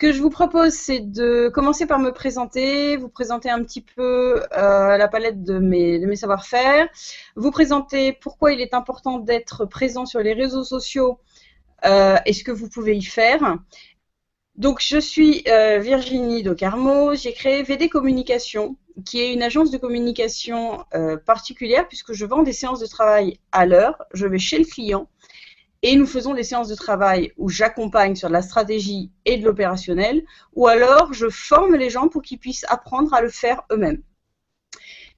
que je vous propose, c'est de commencer par me présenter, vous présenter un petit peu la palette de mes savoir-faire, vous présenter pourquoi il est important d'être présent sur les réseaux sociaux et ce que vous pouvez y faire. Donc, je suis Virginie Docarmo, j'ai créé VD Communication, qui est une agence de communication particulière puisque je vends des séances de travail à l'heure, je vais chez le client et nous faisons des séances de travail où j'accompagne sur de la stratégie et de l'opérationnel, ou alors je forme les gens pour qu'ils puissent apprendre à le faire eux-mêmes.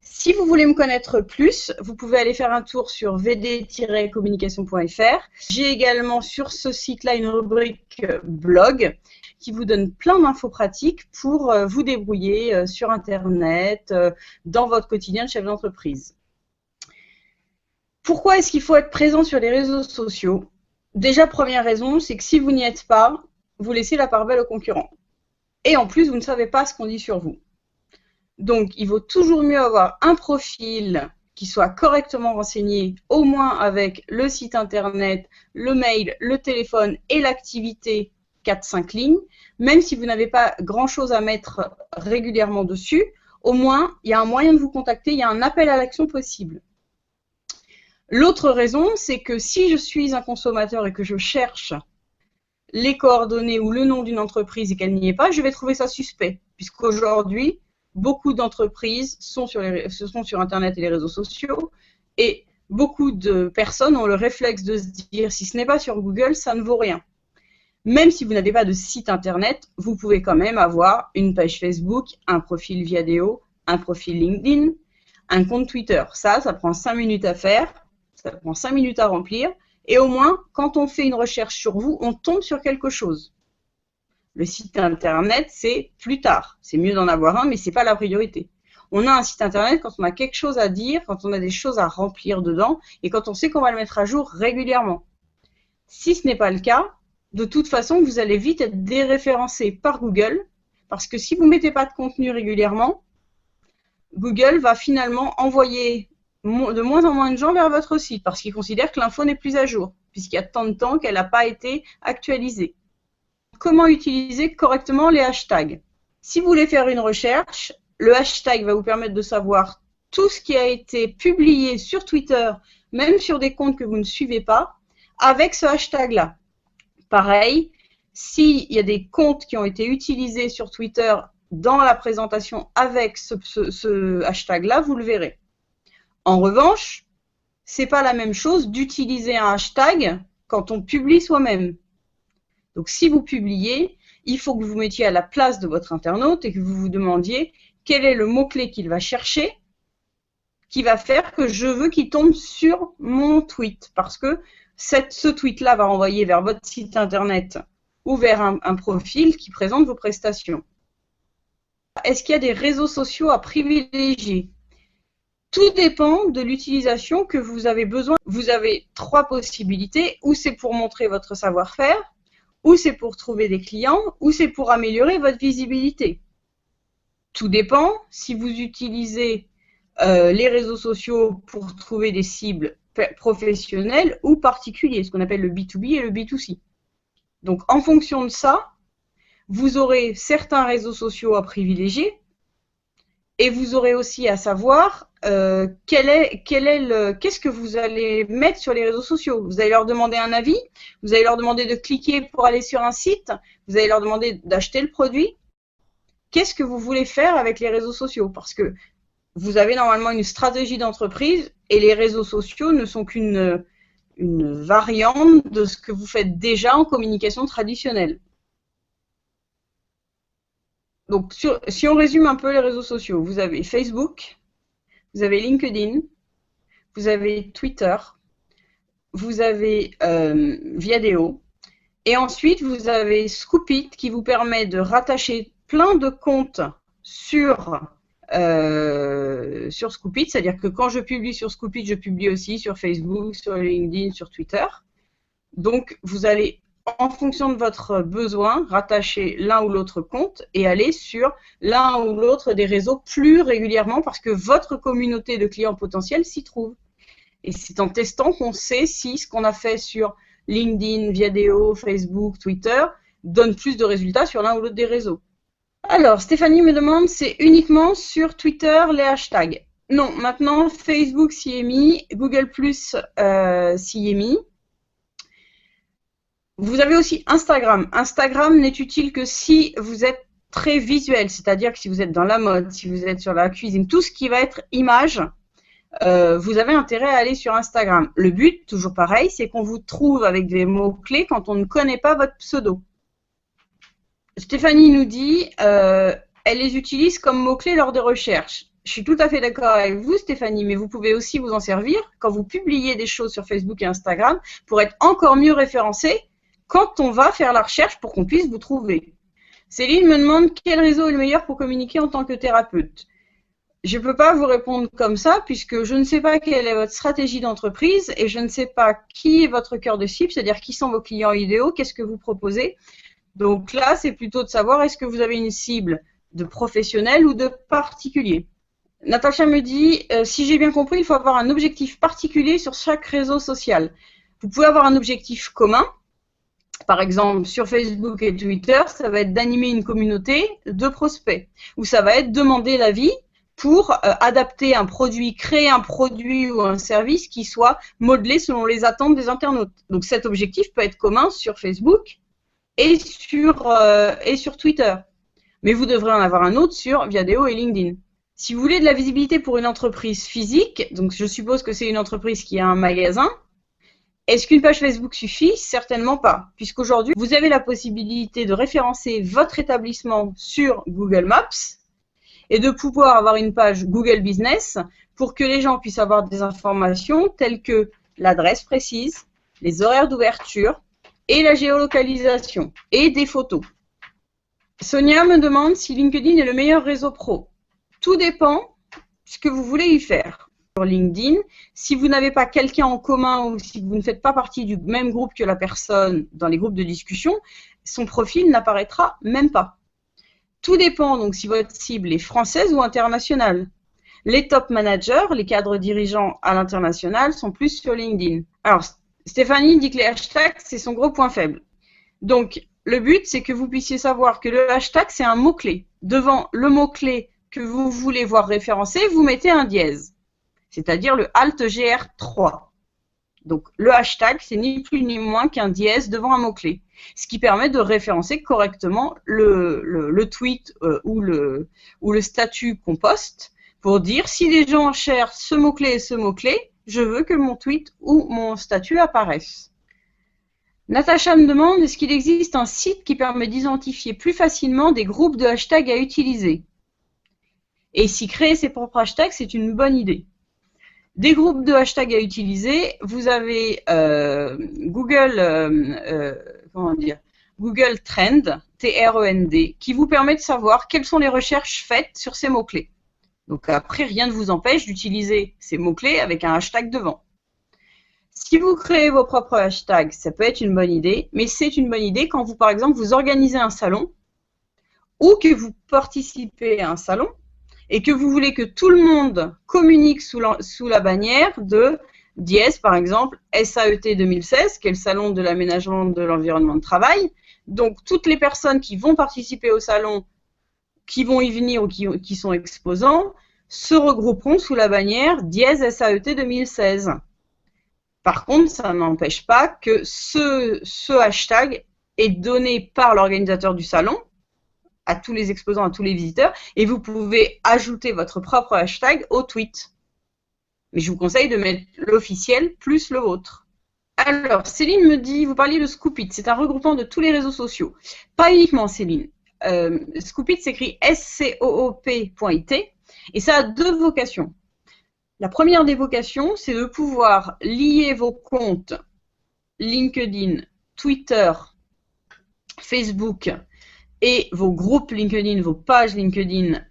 Si vous voulez me connaître plus, vous pouvez aller faire un tour sur vd-communication.fr. J'ai également sur ce site-là une rubrique blog qui vous donne plein d'infos pratiques pour vous débrouiller sur Internet, dans votre quotidien de chef d'entreprise. Pourquoi est-ce qu'il faut être présent sur les réseaux sociaux? Déjà, première raison, c'est que si vous n'y êtes pas, vous laissez la part belle aux concurrents. Et en plus, vous ne savez pas ce qu'on dit sur vous. Donc, il vaut toujours mieux avoir un profil qui soit correctement renseigné, au moins avec le site internet, le mail, le téléphone et l'activité 4-5 lignes. Même si vous n'avez pas grand-chose à mettre régulièrement dessus, au moins, il y a un moyen de vous contacter, il y a un appel à l'action possible. L'autre raison, c'est que si je suis un consommateur et que je cherche les coordonnées ou le nom d'une entreprise et qu'elle n'y est pas, je vais trouver ça suspect, puisqu'aujourd'hui, beaucoup d'entreprises sont sur Internet et les réseaux sociaux, et beaucoup de personnes ont le réflexe de se dire, si ce n'est pas sur Google, ça ne vaut rien. Même si vous n'avez pas de site Internet, vous pouvez quand même avoir une page Facebook, un profil Viadeo, un profil LinkedIn, un compte Twitter. Ça prend 5 minutes à faire. Ça prend 5 minutes à remplir, et au moins, quand on fait une recherche sur vous, on tombe sur quelque chose. Le site internet, c'est plus tard. C'est mieux d'en avoir un, mais ce n'est pas la priorité. On a un site internet quand on a quelque chose à dire, quand on a des choses à remplir dedans, et quand on sait qu'on va le mettre à jour régulièrement. Si ce n'est pas le cas, de toute façon, vous allez vite être déréférencé par Google, parce que si vous ne mettez pas de contenu régulièrement, Google va finalement envoyer de moins en moins de gens vers votre site parce qu'ils considèrent que l'info n'est plus à jour, puisqu'il y a tant de temps qu'elle n'a pas été actualisée. Comment utiliser correctement les hashtags? Si vous voulez faire une recherche, le hashtag va vous permettre de savoir tout ce qui a été publié sur Twitter, même sur des comptes que vous ne suivez pas, avec ce hashtag-là. Pareil, s'il y a des comptes qui ont été utilisés sur Twitter dans la présentation avec ce hashtag-là, vous le verrez. En revanche, ce n'est pas la même chose d'utiliser un hashtag quand on publie soi-même. Donc, si vous publiez, il faut que vous mettiez à la place de votre internaute et que vous vous demandiez quel est le mot-clé qu'il va chercher, qui va faire que je veux qu'il tombe sur mon tweet. Parce que ce tweet-là va renvoyer vers votre site internet ou vers un profil qui présente vos prestations. Est-ce qu'il y a des réseaux sociaux à privilégier ? Tout dépend de l'utilisation que vous avez besoin. Vous avez 3 possibilités, ou c'est pour montrer votre savoir-faire, ou c'est pour trouver des clients, ou c'est pour améliorer votre visibilité. Tout dépend si vous utilisez les réseaux sociaux pour trouver des cibles professionnelles ou particulières, ce qu'on appelle le B2B et le B2C. Donc en fonction de ça, vous aurez certains réseaux sociaux à privilégier, et vous aurez aussi à savoir qu'est-ce que vous allez mettre sur les réseaux sociaux. Vous allez leur demander un avis, vous allez leur demander de cliquer pour aller sur un site, vous allez leur demander d'acheter le produit. Qu'est-ce que vous voulez faire avec les réseaux sociaux? Parce que vous avez normalement une stratégie d'entreprise et les réseaux sociaux ne sont qu'une variante de ce que vous faites déjà en communication traditionnelle. Donc, si on résume un peu les réseaux sociaux, vous avez Facebook, vous avez LinkedIn, vous avez Twitter, vous avez Viadeo, et ensuite vous avez Scoopit qui vous permet de rattacher plein de comptes sur Scoopit, c'est-à-dire que quand je publie sur Scoopit, je publie aussi sur Facebook, sur LinkedIn, sur Twitter. Donc, vous allez, en fonction de votre besoin, rattacher l'un ou l'autre compte et aller sur l'un ou l'autre des réseaux plus régulièrement parce que votre communauté de clients potentiels s'y trouve. Et c'est en testant qu'on sait si ce qu'on a fait sur LinkedIn, Viadeo, Facebook, Twitter donne plus de résultats sur l'un ou l'autre des réseaux. Alors, Stéphanie me demande, c'est uniquement sur Twitter les hashtags? Non, maintenant Facebook s'y est mis, Google Plus s'y est mis. Vous avez aussi Instagram. Instagram n'est utile que si vous êtes très visuel, c'est-à-dire que si vous êtes dans la mode, si vous êtes sur la cuisine, tout ce qui va être image, vous avez intérêt à aller sur Instagram. Le but, toujours pareil, c'est qu'on vous trouve avec des mots-clés quand on ne connaît pas votre pseudo. Stéphanie nous dit, elle les utilise comme mots-clés lors des recherches. Je suis tout à fait d'accord avec vous, Stéphanie, mais vous pouvez aussi vous en servir quand vous publiez des choses sur Facebook et Instagram pour être encore mieux référencé quand on va faire la recherche pour qu'on puisse vous trouver. Céline me demande quel réseau est le meilleur pour communiquer en tant que thérapeute. Je ne peux pas vous répondre comme ça puisque je ne sais pas quelle est votre stratégie d'entreprise et je ne sais pas qui est votre cœur de cible, c'est-à-dire qui sont vos clients idéaux, qu'est-ce que vous proposez. Donc là, c'est plutôt de savoir est-ce que vous avez une cible de professionnel ou de particulier. Natacha me dit, si j'ai bien compris, il faut avoir un objectif particulier sur chaque réseau social. Vous pouvez avoir un objectif commun. Par exemple, sur Facebook et Twitter, ça va être d'animer une communauté de prospects. Ou ça va être demander l'avis pour adapter un produit, créer un produit ou un service qui soit modelé selon les attentes des internautes. Donc cet objectif peut être commun sur Facebook et sur Twitter. Mais vous devrez en avoir un autre sur Viadeo et LinkedIn. Si vous voulez de la visibilité pour une entreprise physique, donc je suppose que c'est une entreprise qui a un magasin, est-ce qu'une page Facebook suffit? Certainement pas, puisqu'aujourd'hui, vous avez la possibilité de référencer votre établissement sur Google Maps et de pouvoir avoir une page Google Business pour que les gens puissent avoir des informations telles que l'adresse précise, les horaires d'ouverture et la géolocalisation et des photos. Sonia me demande si LinkedIn est le meilleur réseau pro. Tout dépend de ce que vous voulez y faire. Sur LinkedIn, si vous n'avez pas quelqu'un en commun ou si vous ne faites pas partie du même groupe que la personne dans les groupes de discussion, son profil n'apparaîtra même pas. Tout dépend donc si votre cible est française ou internationale. Les top managers, les cadres dirigeants à l'international sont plus sur LinkedIn. Alors, Stéphanie dit que les hashtags, c'est son gros point faible. Donc, le but, c'est que vous puissiez savoir que le hashtag, c'est un mot-clé. Devant le mot-clé que vous voulez voir référencé, vous mettez un dièse, c'est-à-dire le Alt GR3. Donc, le hashtag, c'est ni plus ni moins qu'un dièse devant un mot-clé, ce qui permet de référencer correctement le tweet ou le statut qu'on poste pour dire si les gens cherchent ce mot-clé et ce mot-clé, je veux que mon tweet ou mon statut apparaissent. Natacha me demande, est-ce qu'il existe un site qui permet d'identifier plus facilement des groupes de hashtags à utiliser? Et si créer ses propres hashtags, c'est une bonne idée. Des groupes de hashtags à utiliser, vous avez Google Trend, T-R-E-N-D, qui vous permet de savoir quelles sont les recherches faites sur ces mots-clés. Donc après, rien ne vous empêche d'utiliser ces mots-clés avec un hashtag devant. Si vous créez vos propres hashtags, ça peut être une bonne idée, mais c'est une bonne idée quand vous, par exemple, vous organisez un salon ou que vous participez à un salon et que vous voulez que tout le monde communique sous la bannière de DIES, par exemple, SAET 2016, qui est le salon de l'aménagement de l'environnement de travail. Donc, toutes les personnes qui vont participer au salon, qui vont y venir ou qui sont exposants, se regrouperont sous la bannière DIES SAET 2016. Par contre, ça n'empêche pas que ce hashtag est donné par l'organisateur du salon à tous les exposants, à tous les visiteurs, et vous pouvez ajouter votre propre hashtag au tweet. Mais je vous conseille de mettre l'officiel plus le vôtre. Alors, Céline me dit, vous parliez de Scoopit, c'est un regroupement de tous les réseaux sociaux. Pas uniquement, Céline. Scoopit s'écrit SCOOP.IT, et ça a deux vocations. La première des vocations, c'est de pouvoir lier vos comptes LinkedIn, Twitter, Facebook et vos groupes LinkedIn, vos pages LinkedIn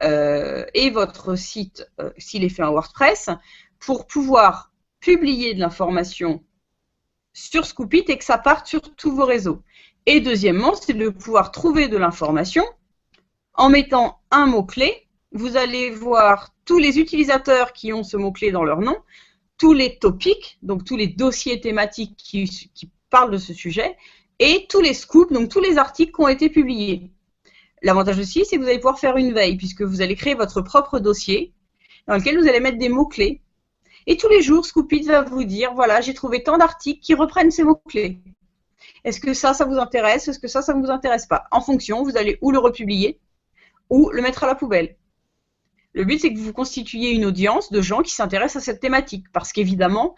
et votre site, s'il est fait en WordPress, pour pouvoir publier de l'information sur Scoopit et que ça parte sur tous vos réseaux. Et deuxièmement, c'est de pouvoir trouver de l'information en mettant un mot-clé. Vous allez voir tous les utilisateurs qui ont ce mot-clé dans leur nom, tous les topics, donc tous les dossiers thématiques qui parlent de ce sujet, et tous les scoops, donc tous les articles qui ont été publiés. L'avantage aussi, c'est que vous allez pouvoir faire une veille, puisque vous allez créer votre propre dossier dans lequel vous allez mettre des mots-clés. Et tous les jours, Scoopit va vous dire, voilà, j'ai trouvé tant d'articles qui reprennent ces mots-clés. Est-ce que ça vous intéresse? Est-ce que ça ne vous intéresse pas? En fonction, vous allez ou le republier, ou le mettre à la poubelle. Le but, c'est que vous constituiez une audience de gens qui s'intéressent à cette thématique. Parce qu'évidemment,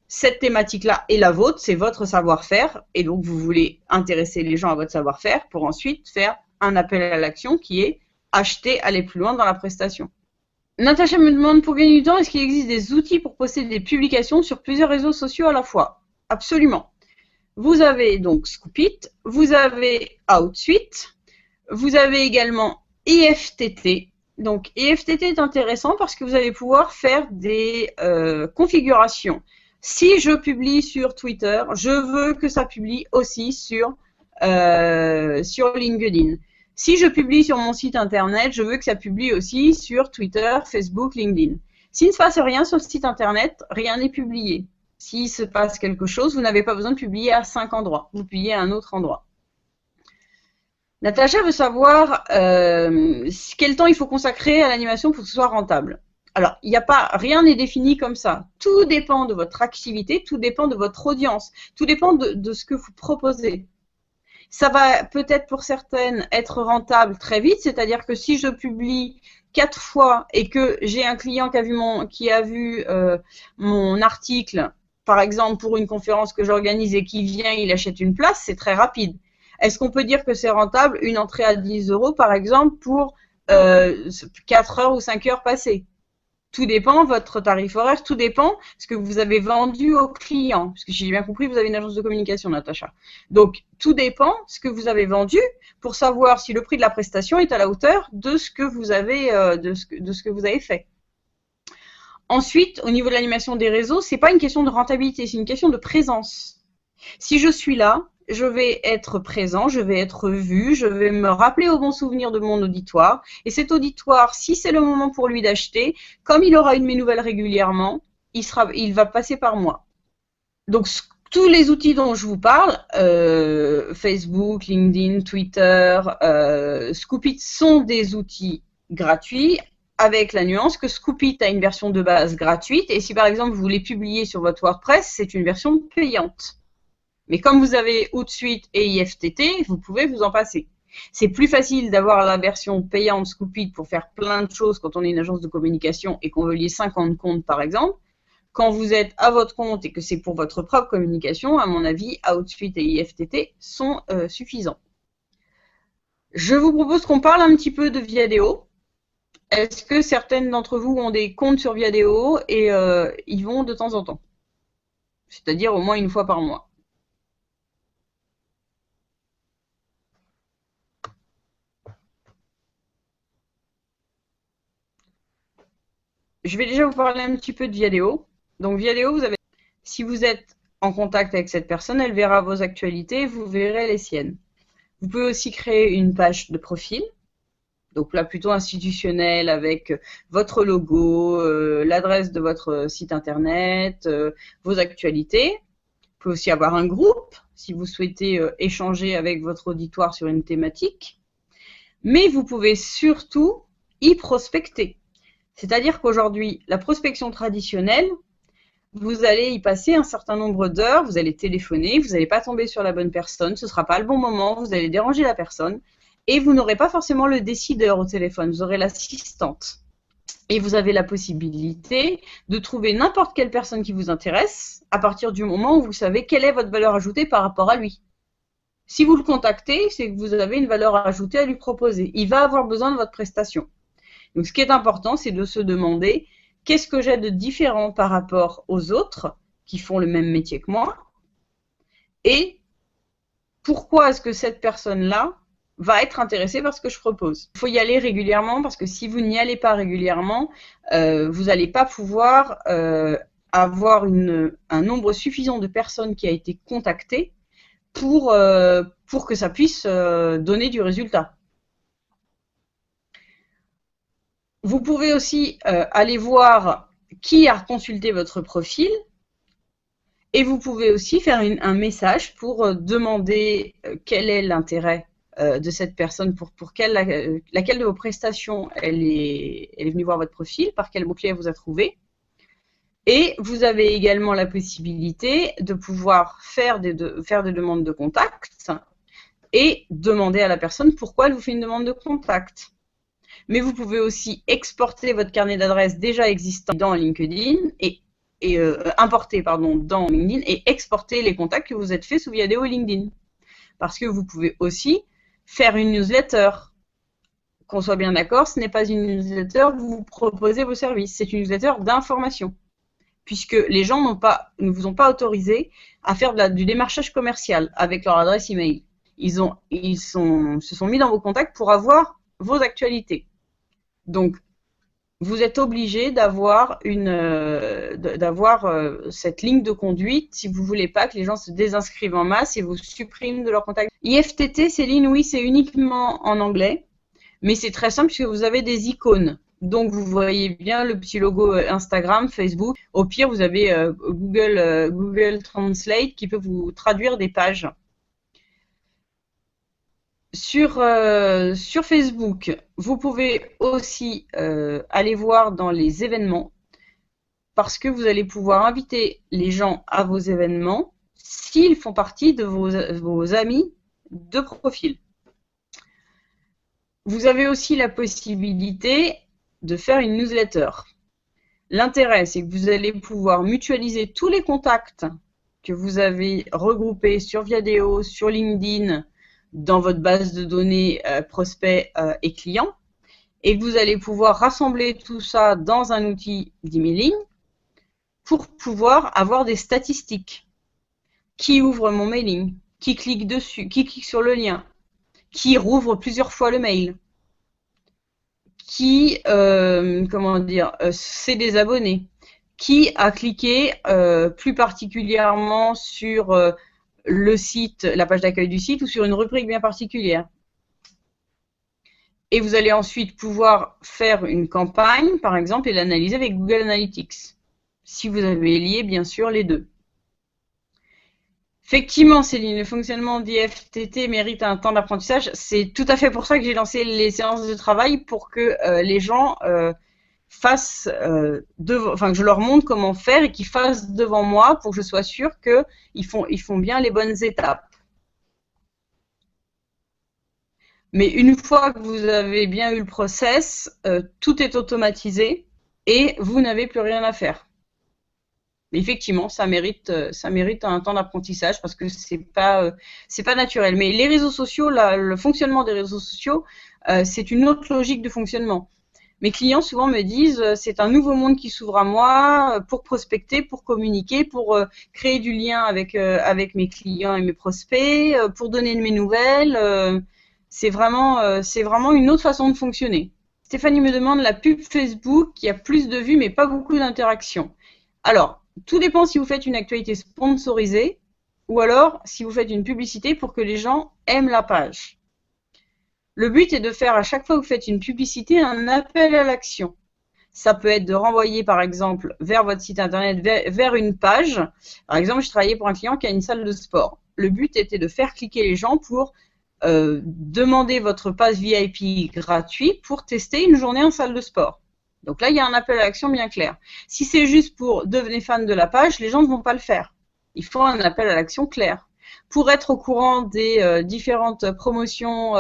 cette thématique-là est la vôtre, c'est votre savoir-faire. Et donc, vous voulez intéresser les gens à votre savoir-faire pour ensuite faire un appel à l'action qui est acheter, aller plus loin dans la prestation. Natacha me demande pour gagner du temps, est-ce qu'il existe des outils pour poster des publications sur plusieurs réseaux sociaux à la fois? Absolument. Vous avez donc Scoopit, vous avez Outsuite, vous avez également IFTT. Donc IFTT est intéressant parce que vous allez pouvoir faire des configurations. Si je publie sur Twitter, je veux que ça publie aussi sur LinkedIn. Si je publie sur mon site internet, je veux que ça publie aussi sur Twitter, Facebook, LinkedIn. S'il ne se passe rien sur le site internet, rien n'est publié. S'il se passe quelque chose, vous n'avez pas besoin de publier à 5 endroits. Vous publiez à un autre endroit. Natacha veut savoir quel temps il faut consacrer à l'animation pour que ce soit rentable. Alors, il n'y a pas, rien n'est défini comme ça. Tout dépend de votre activité, tout dépend de votre audience, tout dépend de ce que vous proposez. Ça va peut-être pour certaines être rentable très vite, c'est-à-dire que si je publie 4 fois et que j'ai un client qui a vu mon article, par exemple pour une conférence que j'organise et qui vient, il achète une place, c'est très rapide. Est-ce qu'on peut dire que c'est rentable une entrée à 10 € par exemple pour 4 heures ou 5 heures passées? Tout dépend, votre tarif horaire, tout dépend ce que vous avez vendu au client. Parce que si j'ai bien compris, vous avez une agence de communication, Natacha. Donc, tout dépend ce que vous avez vendu pour savoir si le prix de la prestation est à la hauteur de ce que vous avez, de ce que vous avez fait. Ensuite, au niveau de l'animation des réseaux, c'est pas une question de rentabilité, c'est une question de présence. Si je suis là, je vais être présent, je vais être vu, je vais me rappeler au bon souvenir de mon auditoire. Et cet auditoire, si c'est le moment pour lui d'acheter, comme il aura une de mes nouvelles régulièrement, il va passer par moi. Donc, tous les outils dont je vous parle, Facebook, LinkedIn, Twitter, Scoopit sont des outils gratuits, avec la nuance que Scoopit a une version de base gratuite. Et si par exemple vous voulez publier sur votre WordPress, c'est une version payante. Mais comme vous avez Outsuite et IFTT, vous pouvez vous en passer. C'est plus facile d'avoir la version payante Scoopit pour faire plein de choses quand on est une agence de communication et qu'on veut lier 50 comptes par exemple. Quand vous êtes à votre compte et que c'est pour votre propre communication, à mon avis, Outsuite et IFTT sont suffisants. Je vous propose qu'on parle un petit peu de Viadeo. Est-ce que certaines d'entre vous ont des comptes sur Viadeo et y vont de temps en temps? C'est-à-dire au moins une fois par mois. Je vais déjà vous parler un petit peu de Viadeo. Donc Viadeo, si vous êtes en contact avec cette personne, elle verra vos actualités, vous verrez les siennes. Vous pouvez aussi créer une page de profil, donc là plutôt institutionnelle avec votre logo, l'adresse de votre site internet, vos actualités. Vous pouvez aussi avoir un groupe si vous souhaitez échanger avec votre auditoire sur une thématique. Mais vous pouvez surtout y prospecter. C'est-à-dire qu'aujourd'hui, la prospection traditionnelle, vous allez y passer un certain nombre d'heures, vous allez téléphoner, vous n'allez pas tomber sur la bonne personne, ce ne sera pas le bon moment, vous allez déranger la personne et vous n'aurez pas forcément le décideur au téléphone, vous aurez l'assistante. Et vous avez la possibilité de trouver n'importe quelle personne qui vous intéresse à partir du moment où vous savez quelle est votre valeur ajoutée par rapport à lui. Si vous le contactez, c'est que vous avez une valeur ajoutée à lui proposer. Il va avoir besoin de votre prestation. Donc, ce qui est important, c'est de se demander qu'est-ce que j'ai de différent par rapport aux autres qui font le même métier que moi et pourquoi est-ce que cette personne-là va être intéressée par ce que je propose. Il faut y aller régulièrement parce que si vous n'y allez pas régulièrement, vous n'allez pas pouvoir avoir un nombre suffisant de personnes qui a été contactées pour que ça puisse donner du résultat. Vous pouvez aussi aller voir qui a consulté votre profil Et vous pouvez aussi faire un message pour demander quel est l'intérêt de cette personne, pour laquelle de vos prestations elle est venue voir votre profil, par quel mot-clé elle vous a trouvé. Et vous avez également la possibilité de pouvoir faire des demandes de contact et demander à la personne pourquoi elle vous fait une demande de contact. Mais vous pouvez aussi exporter votre carnet d'adresses déjà existant dans LinkedIn et importer dans LinkedIn et exporter les contacts que vous êtes faits sous Viadeo et LinkedIn. Parce que vous pouvez aussi faire une newsletter. Qu'on soit bien d'accord, ce n'est pas une newsletter où vous proposez vos services, c'est une newsletter d'information. Puisque les gens ne vous ont pas autorisé à faire du démarchage commercial avec leur adresse email. Ils se sont mis dans vos contacts pour avoir vos actualités. Donc, vous êtes obligé d'avoir cette ligne de conduite si vous ne voulez pas que les gens se désinscrivent en masse et vous suppriment de leur contact. IFTT, Céline, oui, c'est uniquement en anglais, mais c'est très simple puisque vous avez des icônes. Donc, vous voyez bien le petit logo Instagram, Facebook. Au pire, vous avez Google Translate qui peut vous traduire des pages. Sur Facebook, vous pouvez aussi aller voir dans les événements parce que vous allez pouvoir inviter les gens à vos événements s'ils font partie de vos amis de profil. Vous avez aussi la possibilité de faire une newsletter. L'intérêt, c'est que vous allez pouvoir mutualiser tous les contacts que vous avez regroupés sur Viadeo, sur LinkedIn, dans votre base de données prospects et clients, et que vous allez pouvoir rassembler tout ça dans un outil d'emailing pour pouvoir avoir des statistiques. Qui ouvre mon mailing? Qui clique dessus? Qui clique sur le lien? Qui rouvre plusieurs fois le mail? Qui, s'est désabonné? Qui a cliqué plus particulièrement sur le site, la page d'accueil du site ou sur une rubrique bien particulière. Et vous allez ensuite pouvoir faire une campagne, par exemple, et l'analyser avec Google Analytics, si vous avez lié, bien sûr, les deux. Effectivement, Céline, le fonctionnement d'IFTT mérite un temps d'apprentissage. C'est tout à fait pour ça que j'ai lancé les séances de travail, pour que les gens fassent, que je leur montre comment faire et qu'ils fassent devant moi pour que je sois sûre qu'ils font bien les bonnes étapes. Mais une fois que vous avez bien eu le process, tout est automatisé et vous n'avez plus rien à faire. Mais effectivement, ça mérite un temps d'apprentissage parce que c'est pas naturel. Mais les réseaux sociaux, le fonctionnement des réseaux sociaux, c'est une autre logique de fonctionnement. Mes clients souvent me disent c'est un nouveau monde qui s'ouvre à moi pour prospecter, pour communiquer, pour créer du lien avec mes clients et mes prospects, pour donner de mes nouvelles. C'est vraiment une autre façon de fonctionner. Stéphanie me demande la pub Facebook qui a plus de vues mais pas beaucoup d'interactions. Alors, tout dépend si vous faites une actualité sponsorisée ou alors si vous faites une publicité pour que les gens aiment la page. Le but est de faire à chaque fois que vous faites une publicité un appel à l'action. Ça peut être de renvoyer par exemple vers votre site internet, vers une page. Par exemple, je travaillais pour un client qui a une salle de sport. Le but était de faire cliquer les gens pour demander votre pass VIP gratuit pour tester une journée en salle de sport. Donc là, il y a un appel à l'action bien clair. Si c'est juste pour devenir fan de la page, les gens ne vont pas le faire. Il faut un appel à l'action clair. Pour être au courant des différentes promotions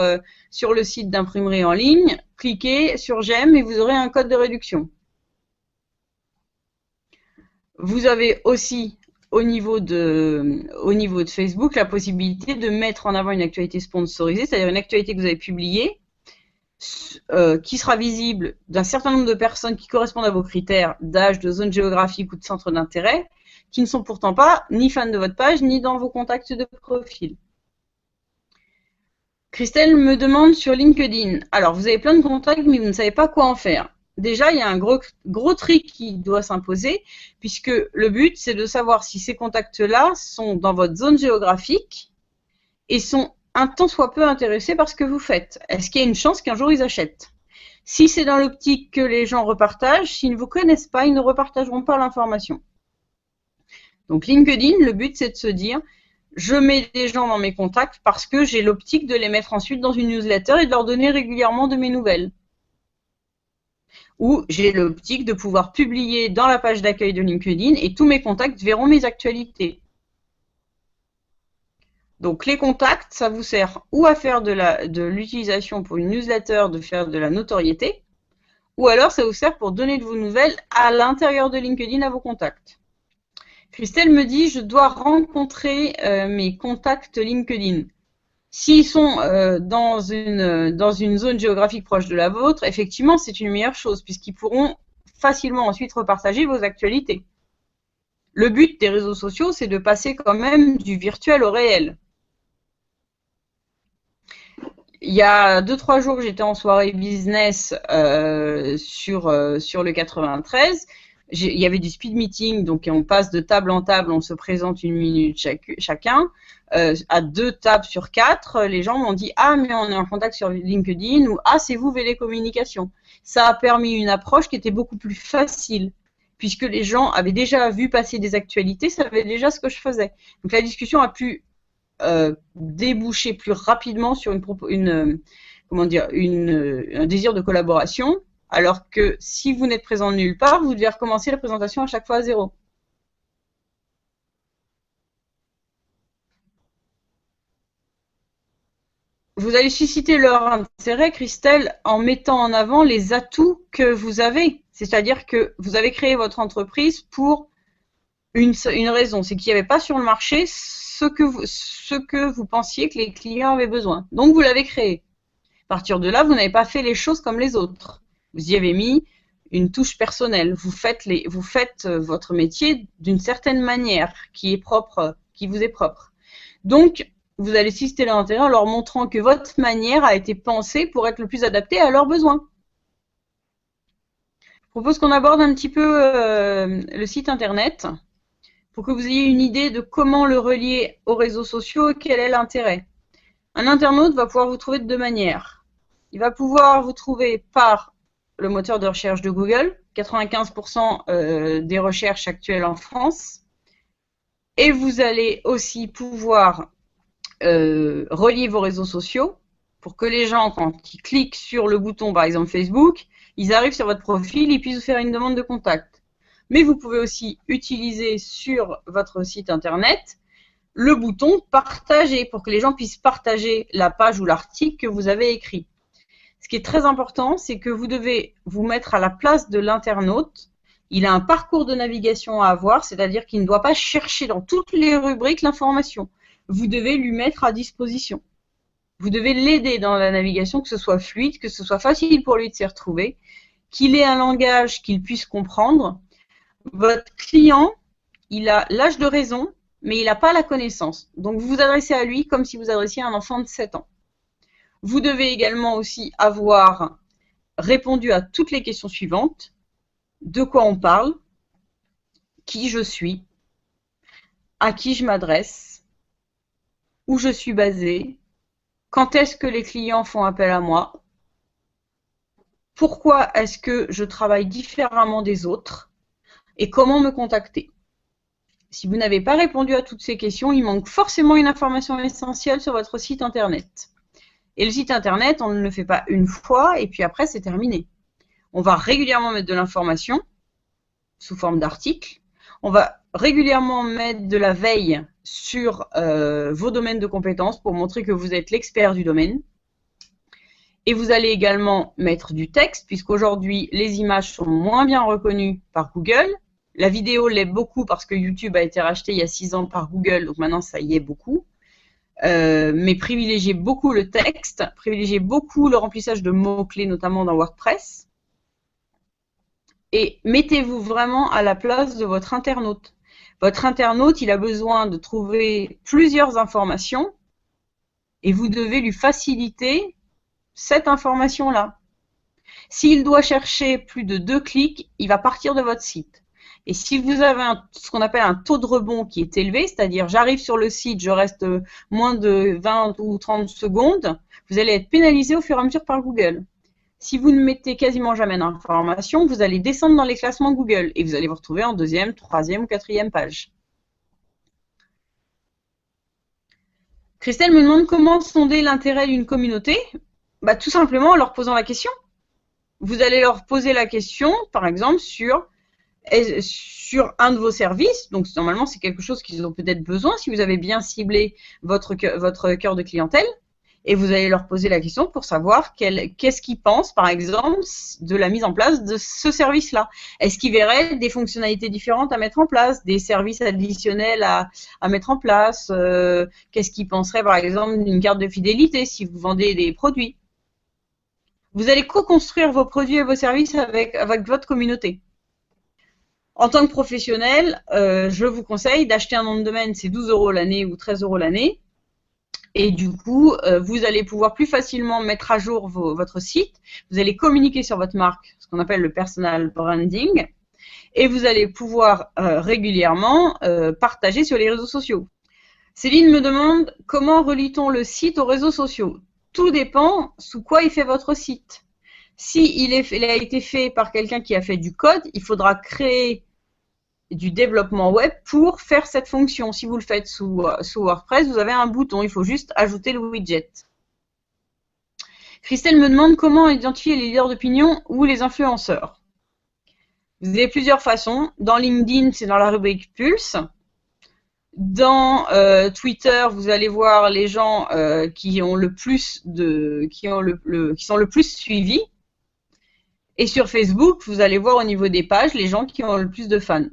sur le site d'imprimerie en ligne, cliquez sur j'aime et vous aurez un code de réduction. Vous avez aussi au niveau de Facebook la possibilité de mettre en avant une actualité sponsorisée, c'est-à-dire une actualité que vous avez publiée, qui sera visible d'un certain nombre de personnes qui correspondent à vos critères d'âge, de zone géographique ou de centre d'intérêt, qui ne sont pourtant pas ni fans de votre page, ni dans vos contacts de profil. Christelle me demande sur LinkedIn. Alors, vous avez plein de contacts, mais vous ne savez pas quoi en faire. Déjà, il y a un gros trick qui doit s'imposer, puisque le but, c'est de savoir si ces contacts-là sont dans votre zone géographique et sont un tant soit peu intéressés par ce que vous faites. Est-ce qu'il y a une chance qu'un jour ils achètent? Si c'est dans l'optique que les gens repartagent, s'ils ne vous connaissent pas, ils ne repartageront pas l'information. Donc LinkedIn, le but c'est de se dire, je mets des gens dans mes contacts parce que j'ai l'optique de les mettre ensuite dans une newsletter et de leur donner régulièrement de mes nouvelles. Ou j'ai l'optique de pouvoir publier dans la page d'accueil de LinkedIn et tous mes contacts verront mes actualités. Donc les contacts, ça vous sert ou à faire de l'utilisation pour une newsletter, de faire de la notoriété, ou alors ça vous sert pour donner de vos nouvelles à l'intérieur de LinkedIn à vos contacts. Christelle me dit, je dois rencontrer mes contacts LinkedIn. S'ils sont dans une zone géographique proche de la vôtre, effectivement, c'est une meilleure chose, puisqu'ils pourront facilement ensuite repartager vos actualités. Le but des réseaux sociaux, c'est de passer quand même du virtuel au réel. Il y a 2-3 jours, j'étais en soirée business sur le 93. Il y avait du speed meeting, donc on passe de table en table, on se présente 1 minute chacun. À 2 tables sur 4, les gens m'ont dit « Ah, mais on est en contact sur LinkedIn » ou « Ah, c'est vous, VD Communication ». Ça a permis une approche qui était beaucoup plus facile, puisque les gens avaient déjà vu passer des actualités, savaient déjà ce que je faisais. Donc la discussion a pu déboucher plus rapidement sur un désir de collaboration, alors que si vous n'êtes présent nulle part, vous devez recommencer la présentation à chaque fois à 0. Vous allez susciter leur intérêt, Christelle, en mettant en avant les atouts que vous avez. C'est-à-dire que vous avez créé votre entreprise pour une raison, c'est qu'il n'y avait pas sur le marché ce que vous pensiez que les clients avaient besoin. Donc, vous l'avez créé. À partir de là, vous n'avez pas fait les choses comme les autres. Vous y avez mis une touche personnelle. Vous faites votre métier d'une certaine manière qui vous est propre. Donc, vous allez susciter leur intérêt en leur montrant que votre manière a été pensée pour être le plus adaptée à leurs besoins. Je propose qu'on aborde un petit peu le site internet pour que vous ayez une idée de comment le relier aux réseaux sociaux et quel est l'intérêt. Un internaute va pouvoir vous trouver de 2 manières. Il va pouvoir vous trouver par le moteur de recherche de Google, 95% des recherches actuelles en France. Et vous allez aussi pouvoir relier vos réseaux sociaux pour que les gens, quand ils cliquent sur le bouton, par exemple Facebook, ils arrivent sur votre profil, ils puissent vous faire une demande de contact. Mais vous pouvez aussi utiliser sur votre site internet le bouton « Partager » pour que les gens puissent partager la page ou l'article que vous avez écrit. Ce qui est très important, c'est que vous devez vous mettre à la place de l'internaute. Il a un parcours de navigation à avoir, c'est-à-dire qu'il ne doit pas chercher dans toutes les rubriques l'information. Vous devez lui mettre à disposition. Vous devez l'aider dans la navigation, que ce soit fluide, que ce soit facile pour lui de s'y retrouver, qu'il ait un langage qu'il puisse comprendre. Votre client, il a l'âge de raison, mais il n'a pas la connaissance. Donc, vous vous adressez à lui comme si vous adressiez à un enfant de 7 ans. Vous devez également aussi avoir répondu à toutes les questions suivantes. De quoi on parle? Qui je suis? À qui je m'adresse? Où je suis basé? Quand est-ce que les clients font appel à moi? Pourquoi est-ce que je travaille différemment des autres? Et comment me contacter? Si vous n'avez pas répondu à toutes ces questions, il manque forcément une information essentielle sur votre site internet. Et le site internet, on ne le fait pas une fois et puis après c'est terminé. On va régulièrement mettre de l'information sous forme d'articles. On va régulièrement mettre de la veille sur vos domaines de compétences pour montrer que vous êtes l'expert du domaine. Et vous allez également mettre du texte, puisqu'aujourd'hui, les images sont moins bien reconnues par Google. La vidéo l'est beaucoup parce que YouTube a été racheté il y a 6 ans par Google, donc maintenant ça y est beaucoup. Mais privilégiez beaucoup le texte, privilégiez beaucoup le remplissage de mots-clés, notamment dans WordPress. Et mettez-vous vraiment à la place de votre internaute. Votre internaute, il a besoin de trouver plusieurs informations et vous devez lui faciliter cette information-là. S'il doit chercher plus de 2 clics, il va partir de votre site. Et si vous avez ce qu'on appelle un taux de rebond qui est élevé, c'est-à-dire j'arrive sur le site, je reste moins de 20 ou 30 secondes, vous allez être pénalisé au fur et à mesure par Google. Si vous ne mettez quasiment jamais d'informations, vous allez descendre dans les classements Google et vous allez vous retrouver en 2e, 3e ou 4e page. Christelle me demande comment sonder l'intérêt d'une communauté. Bah, tout simplement en leur posant la question. Vous allez leur poser la question, par exemple, sur un de vos services. Donc, normalement, c'est quelque chose qu'ils ont peut-être besoin si vous avez bien ciblé votre cœur de clientèle. Et vous allez leur poser la question pour savoir qu'est-ce qu'ils pensent, par exemple, de la mise en place de ce service-là. Est-ce qu'ils verraient des fonctionnalités différentes à mettre en place, des services additionnels à mettre en place? Qu'est-ce qu'ils penseraient, par exemple, d'une carte de fidélité si vous vendez des produits? Vous allez co-construire vos produits et vos services avec votre communauté. En tant que professionnel, je vous conseille d'acheter un nom de domaine, c'est 12 € l'année ou 13 € l'année. Et du coup, vous allez pouvoir plus facilement mettre à jour votre site. Vous allez communiquer sur votre marque, ce qu'on appelle le personal branding. Et vous allez pouvoir régulièrement partager sur les réseaux sociaux. Céline me demande comment relie-t-on le site aux réseaux sociaux? Tout dépend sous quoi il fait votre site. Si il a été fait par quelqu'un qui a fait du code, il faudra créer du développement web pour faire cette fonction. Si vous le faites sous WordPress, vous avez un bouton, il faut juste ajouter le widget. Christelle me demande comment identifier les leaders d'opinion ou les influenceurs. Vous avez plusieurs façons. Dans LinkedIn, c'est dans la rubrique Pulse. Dans Twitter, vous allez voir les gens qui sont le plus suivis. Et sur Facebook, vous allez voir au niveau des pages les gens qui ont le plus de fans.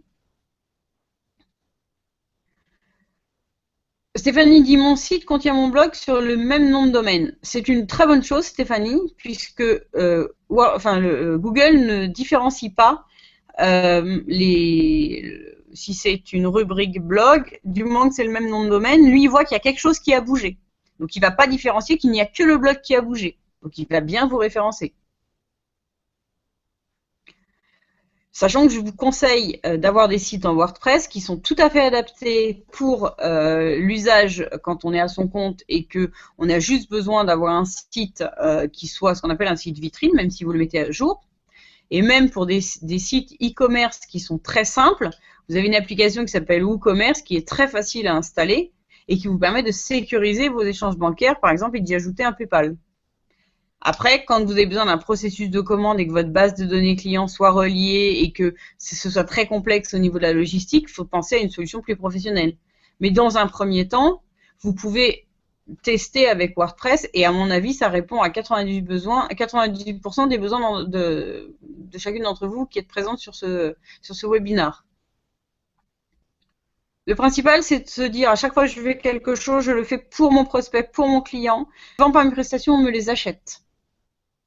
Stéphanie dit mon site contient mon blog sur le même nom de domaine. C'est une très bonne chose, Stéphanie, puisque Google ne différencie pas si c'est une rubrique blog, du moment que c'est le même nom de domaine, lui il voit qu'il y a quelque chose qui a bougé. Donc il ne va pas différencier qu'il n'y a que le blog qui a bougé. Donc il va bien vous référencer. Sachant que je vous conseille d'avoir des sites en WordPress qui sont tout à fait adaptés pour l'usage quand on est à son compte et qu'on a juste besoin d'avoir un site qui soit ce qu'on appelle un site vitrine, même si vous le mettez à jour. Et même pour des sites e-commerce qui sont très simples, vous avez une application qui s'appelle WooCommerce qui est très facile à installer et qui vous permet de sécuriser vos échanges bancaires, par exemple, et d'y ajouter un PayPal. Après, quand vous avez besoin d'un processus de commande et que votre base de données client soit reliée et que ce soit très complexe au niveau de la logistique, il faut penser à une solution plus professionnelle. Mais dans un premier temps, vous pouvez tester avec WordPress et à mon avis, ça répond à 98% des besoins de chacune d'entre vous qui êtes présente sur ce webinaire. Le principal, c'est de se dire à chaque fois que je fais quelque chose, je le fais pour mon prospect, pour mon client. Je ne vends pas mes prestations, on me les achète.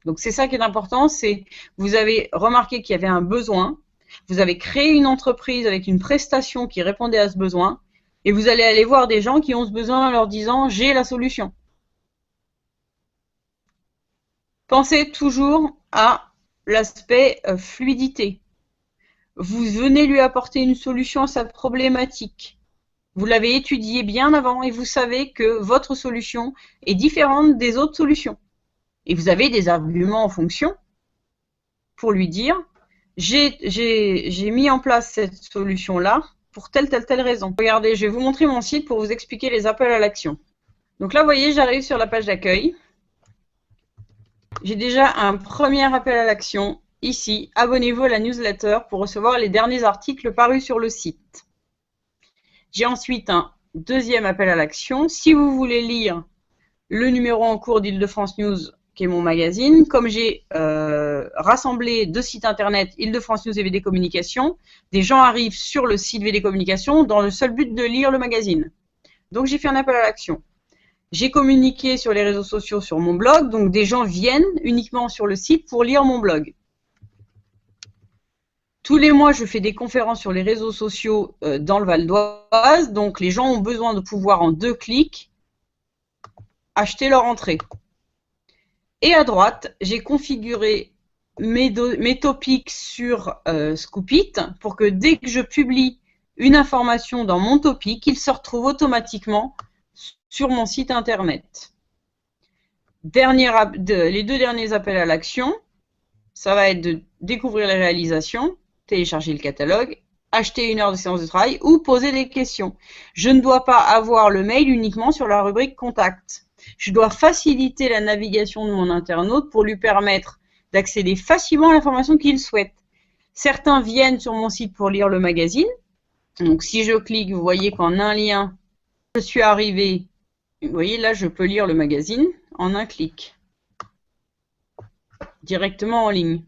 Donc c'est ça qui est important, c'est vous avez remarqué qu'il y avait un besoin, vous avez créé une entreprise avec une prestation qui répondait à ce besoin, et vous allez aller voir des gens qui ont ce besoin en leur disant j'ai la solution. Pensez toujours à l'aspect fluidité. Vous venez lui apporter une solution à sa problématique. Vous l'avez étudiée bien avant et vous savez que votre solution est différente des autres solutions. Et vous avez des arguments en fonction pour lui dire j'ai mis en place cette solution-là pour telle raison. Regardez, je vais vous montrer mon site pour vous expliquer les appels à l'action. Donc là, vous voyez, j'arrive sur la page d'accueil. J'ai déjà un premier appel à l'action ici. Abonnez-vous à la newsletter pour recevoir les derniers articles parus sur le site. J'ai ensuite un deuxième appel à l'action. Si vous voulez lire le numéro en cours d'Île-de-France News, qui est mon magazine, comme j'ai rassemblé 2 sites internet, Île-de-France News et VD Communication, des gens arrivent sur le site VD Communication dans le seul but de lire le magazine. Donc j'ai fait un appel à l'action. J'ai communiqué sur les réseaux sociaux sur mon blog, donc des gens viennent uniquement sur le site pour lire mon blog. Tous les mois, je fais des conférences sur les réseaux sociaux dans le Val d'Oise, donc les gens ont besoin de pouvoir en 2 clics acheter leur entrée. Et à droite, j'ai configuré mes topics sur Scoopit pour que dès que je publie une information dans mon topic, il se retrouve automatiquement sur mon site internet. Les 2 derniers appels à l'action, ça va être de découvrir les réalisations, télécharger le catalogue, acheter une heure de séance de travail ou poser des questions. Je ne dois pas avoir le mail uniquement sur la rubrique contact. Je dois faciliter la navigation de mon internaute pour lui permettre d'accéder facilement à l'information qu'il souhaite. Certains viennent sur mon site pour lire le magazine. Donc si je clique, vous voyez qu'en un lien, je suis arrivé. Vous voyez là, je peux lire le magazine en un clic, directement en ligne.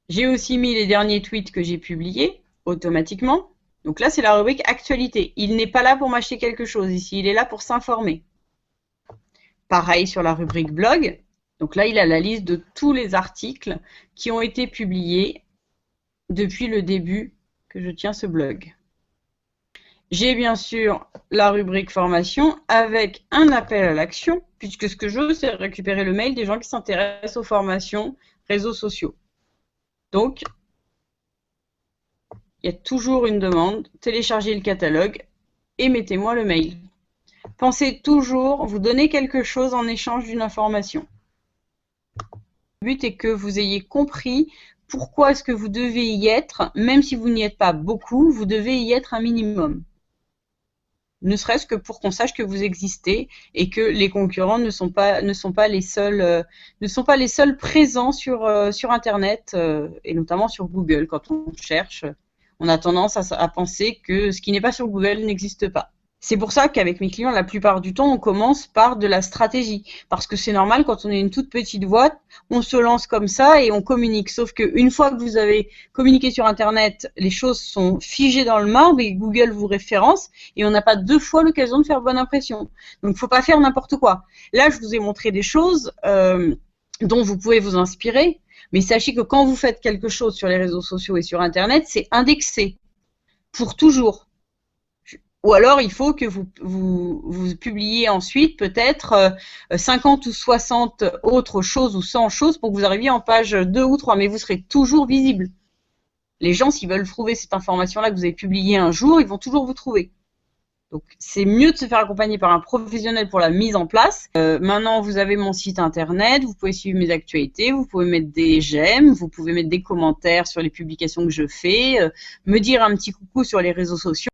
J'ai aussi mis les derniers tweets que j'ai publiés automatiquement. Donc là, c'est la rubrique actualité. Il n'est pas là pour m'acheter quelque chose ici, il est là pour s'informer. Pareil sur la rubrique blog. Donc là, il a la liste de tous les articles qui ont été publiés depuis le début que je tiens ce blog. J'ai bien sûr la rubrique formation avec un appel à l'action, puisque ce que je veux, c'est récupérer le mail des gens qui s'intéressent aux formations réseaux sociaux. Donc, il y a toujours une demande, téléchargez le catalogue et mettez-moi le mail. Pensez toujours vous donner quelque chose en échange d'une information. Le but est que vous ayez compris pourquoi est-ce que vous devez y être, même si vous n'y êtes pas beaucoup, vous devez y être un minimum. Ne serait-ce que pour qu'on sache que vous existez et que les concurrents ne sont pas les seuls présents sur Internet et notamment sur Google. Quand on cherche, on a tendance à penser que ce qui n'est pas sur Google n'existe pas. C'est pour ça qu'avec mes clients, la plupart du temps, on commence par de la stratégie. Parce que c'est normal, quand on est une toute petite boîte, on se lance comme ça et on communique. Sauf qu'une fois que vous avez communiqué sur Internet, les choses sont figées dans le marbre et Google vous référence et on n'a pas deux fois l'occasion de faire bonne impression. Donc, il ne faut pas faire n'importe quoi. Là, je vous ai montré des choses dont vous pouvez vous inspirer. Mais sachez que quand vous faites quelque chose sur les réseaux sociaux et sur Internet, c'est indexé pour toujours. Ou alors, il faut que vous publiez ensuite peut-être 50 ou 60 autres choses ou 100 choses pour que vous arriviez en page 2 ou 3, mais vous serez toujours visible. Les gens, s'ils veulent trouver cette information-là que vous avez publiée un jour, ils vont toujours vous trouver. Donc, c'est mieux de se faire accompagner par un professionnel pour la mise en place. Maintenant, vous avez mon site internet, vous pouvez suivre mes actualités, vous pouvez mettre des j'aime, vous pouvez mettre des commentaires sur les publications que je fais, me dire un petit coucou sur les réseaux sociaux.